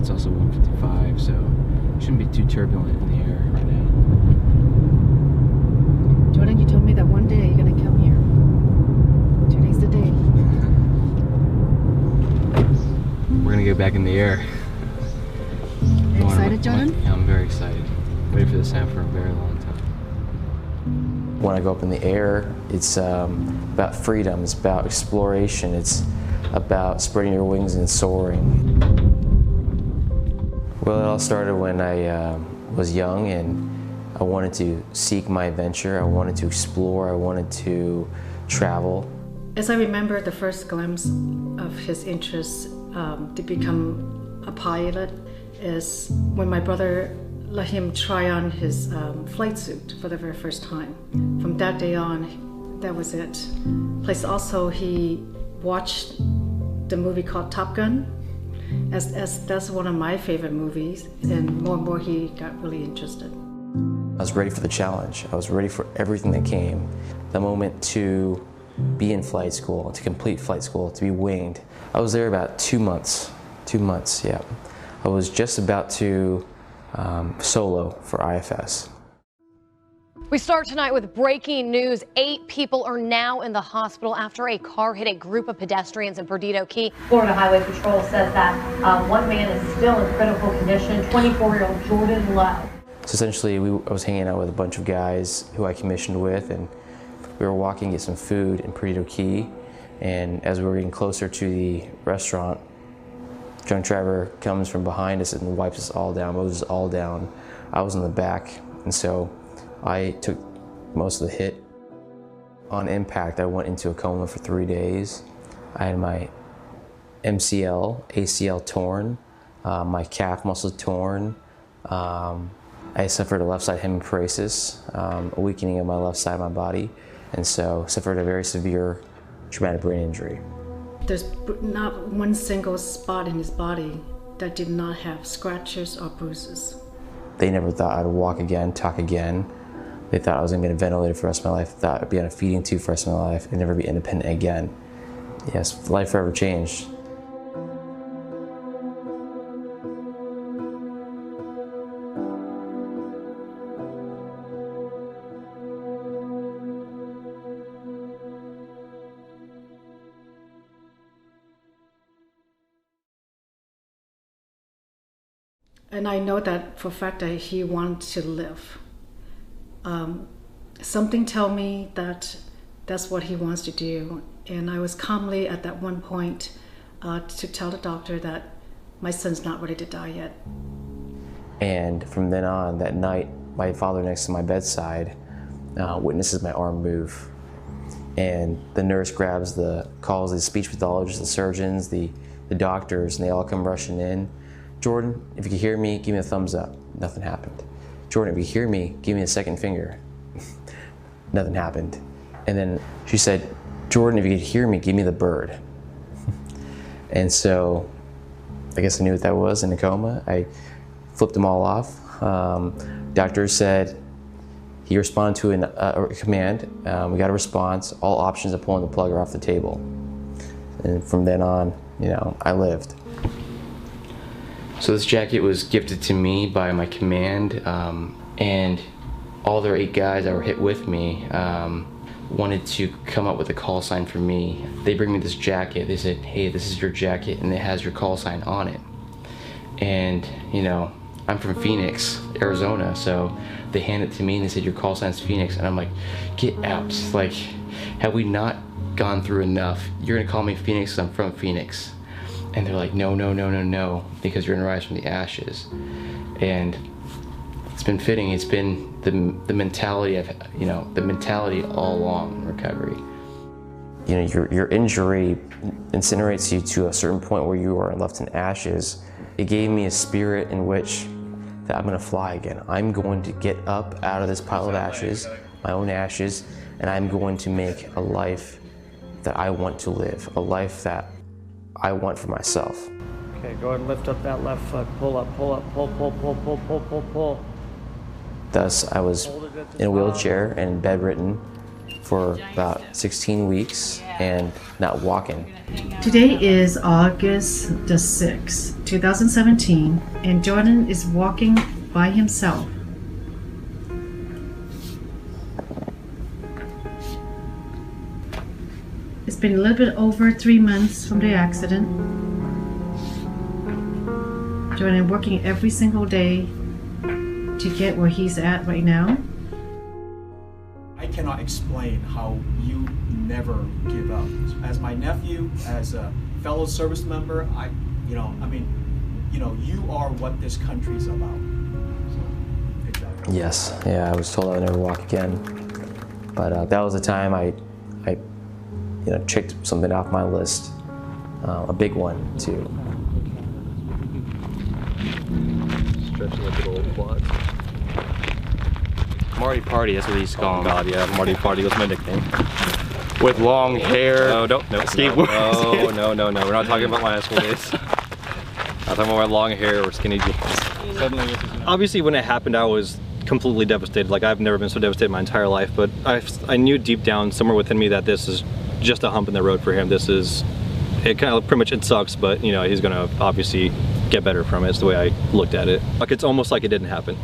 It's also 1:55, so it shouldn't be too turbulent in the air right now. Jordan, you told me that one day you're gonna come here. Today's the day. We're gonna go back in the air. Are you excited, Jordan? Yeah, I'm very excited. Waited for this to happen for a very long time. When I go up in the air, it's about freedom, it's about exploration, it's about spreading your wings and soaring. Well, it all started when I was young and I wanted to seek my adventure, I wanted to explore, I wanted to travel. As I remember the first glimpse of his interest to become a pilot is when my brother let him try on his flight suit for the very first time. From that day on, that was it. Plus also he watched the movie called Top Gun, as that's one of my favorite movies, and more he got really interested. I was ready for the challenge. I was ready for everything that came. The moment to be in flight school, to complete flight school, to be winged. I was there about 2 months. 2 months, yeah. I was just about to solo for IFS. We start tonight with breaking news. 8 people are now in the hospital after a car hit a group of pedestrians in Perdido Key. Florida Highway Patrol says that one man is still in critical condition, 24-year-old Jordan Lowe. So essentially, I was hanging out with a bunch of guys who I commissioned with, and we were walking to get some food in Perdido Key. And as we were getting closer to the restaurant, drunk driver comes from behind us and wipes us all down, mows us all down. I was in the back, and so I took most of the hit. On impact, I went into a coma for 3 days. I had my MCL, ACL torn, my calf muscle torn. I suffered a left side hemiparesis, a weakening of my left side of my body, and so suffered a very severe traumatic brain injury. There's not one single spot in his body that did not have scratches or bruises. They never thought I'd walk again, talk again. They thought I was gonna be on a ventilator for the rest of my life. They thought I'd be on a feeding tube for the rest of my life and never be independent again. Yes, life forever changed. And I know that for a fact that he wanted to live. Something told me that that's what he wants to do. And I was calmly at that one point to tell the doctor that my son's not ready to die yet. And from then on, that night, my father next to my bedside witnesses my arm move. And the nurse calls the speech pathologists, the surgeons, the doctors, and they all come rushing in. Jordan, if you can hear me, give me a thumbs up. Nothing happened. Jordan, if you hear me, give me a second finger. Nothing happened. And then she said, Jordan, if you could hear me, give me the bird. And so I guess I knew what that was in a coma. I flipped them all off. Doctor said he responded to a command. We got a response. All options of pulling the plug are off the table. And from then on, I lived. So this jacket was gifted to me by my command, and all their 8 guys that were hit with me wanted to come up with a call sign for me. They bring me this jacket. They said, hey, this is your jacket, and it has your call sign on it. And, I'm from Phoenix, Arizona, so they hand it to me and they said, your call sign's Phoenix. And I'm like, get out. Like, have we not gone through enough? You're gonna call me Phoenix because I'm from Phoenix. And they're like, no, because you're gonna rise from the ashes. And it's been fitting. It's been the mentality of, the mentality all along in recovery. Your injury incinerates you to a certain point where you are left in ashes. It gave me a spirit in which that I'm gonna fly again. I'm going to get up out of this pile of ashes, my own ashes, and I'm going to make a life that I want to live, a life that I want for myself. Okay, go ahead and lift up that left foot. Pull up, pull, pull. Thus, I was in a wheelchair and bedridden for about 16 weeks and not walking. Today is August the 6th. 2017, and Jordan is walking by himself. It's been a little bit over 3 months from the accident. Jordan working every single day to get where he's at right now. I cannot explain how you never give up. As my nephew, as a fellow service member, you are what this country's about. So, exactly. Yes, yeah, I was told I would never walk again. But that was the time I checked something off my list, a big one too. Stretching like an old quad. Marty Party, that's what he's called. God, yeah, Marty Party was my nickname. With long hair. No, skateboards. No. We're not talking about my high school days. Not talking about my long hair or skinny jeans. Obviously, when it happened, I was completely devastated. Like, I've never been so devastated in my entire life. But I knew deep down, somewhere within me, that this is just a hump in the road for him. It kind of pretty much, it sucks, but he's gonna obviously get better from it. It's the way I looked at it. Like, it's almost like it didn't happen.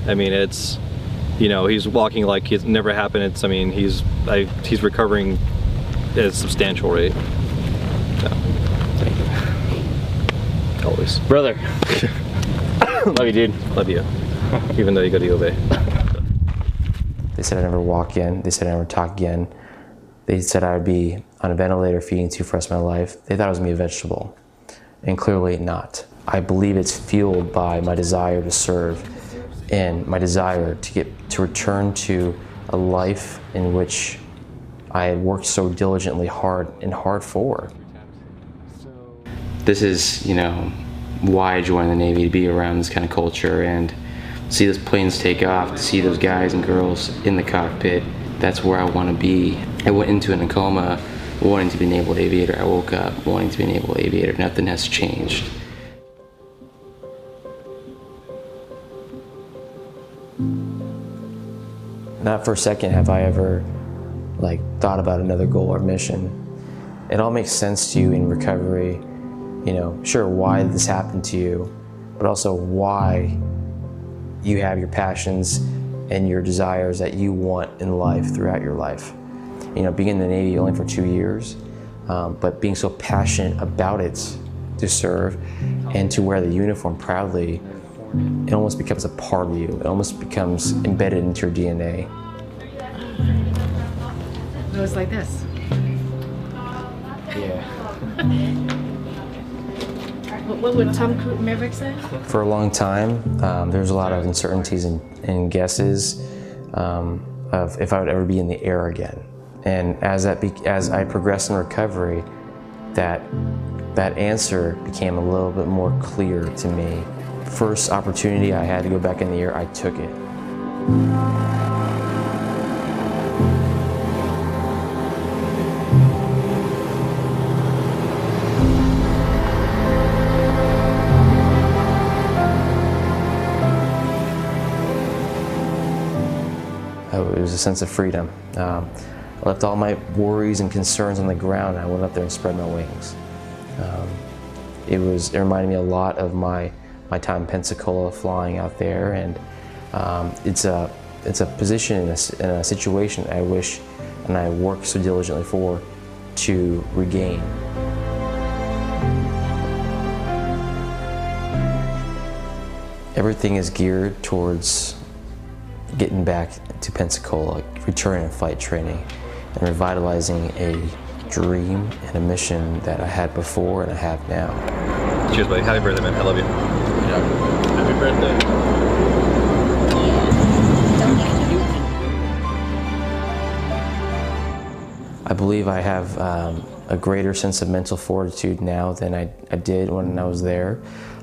I mean, it's, he's walking like it's never happened. He's recovering at a substantial rate. So, thank you. Always. Brother. Love you, dude. Love you. Even though you go to U of A. They said I'd never walk again. They said I'd never talk again. They said I would be on a ventilator feeding tube for the rest of my life. They thought I was going to be a vegetable, and clearly not. I believe it's fueled by my desire to serve and my desire to return to a life in which I had worked so diligently hard for. This is, why I joined the Navy, to be around this kind of culture and see those planes take off, to see those guys and girls in the cockpit. That's where I want to be. I went into a coma wanting to be a naval aviator. I woke up wanting to be a naval aviator. Nothing has changed. Not for a second have I ever thought about another goal or mission. It all makes sense to you in recovery. Sure, why this happened to you, but also why you have your passions and your desires that you want in life throughout your life. Being in the Navy only for 2 years, but being so passionate about it to serve and to wear the uniform proudly, it almost becomes a part of you. It almost becomes embedded into your DNA. It was like this. Yeah. What would Tom Cruise Maverick say? For a long time, there's a lot of uncertainties and guesses of if I would ever be in the air again. And as I progressed in recovery, that answer became a little bit more clear to me. First opportunity I had to go back in the air, I took it. It was a sense of freedom. I left all my worries and concerns on the ground, and I went up there and spread my wings. It reminded me a lot of my time in Pensacola flying out there, and it's a position in a situation I wish and I work so diligently for to regain. Everything is geared towards getting back to Pensacola, returning to flight training, and revitalizing a dream and a mission that I had before and I have now. Cheers, buddy. Happy birthday, man. I love you. Yeah. Happy birthday. I believe I have a greater sense of mental fortitude now than I did when I was there,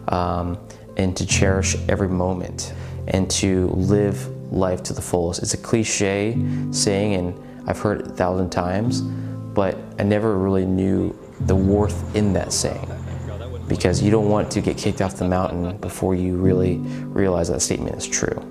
and to cherish every moment and to live life to the fullest. It's a cliche saying, and I've heard it 1,000 times, but I never really knew the worth in that saying, because you don't want to get kicked off the mountain before you really realize that statement is true.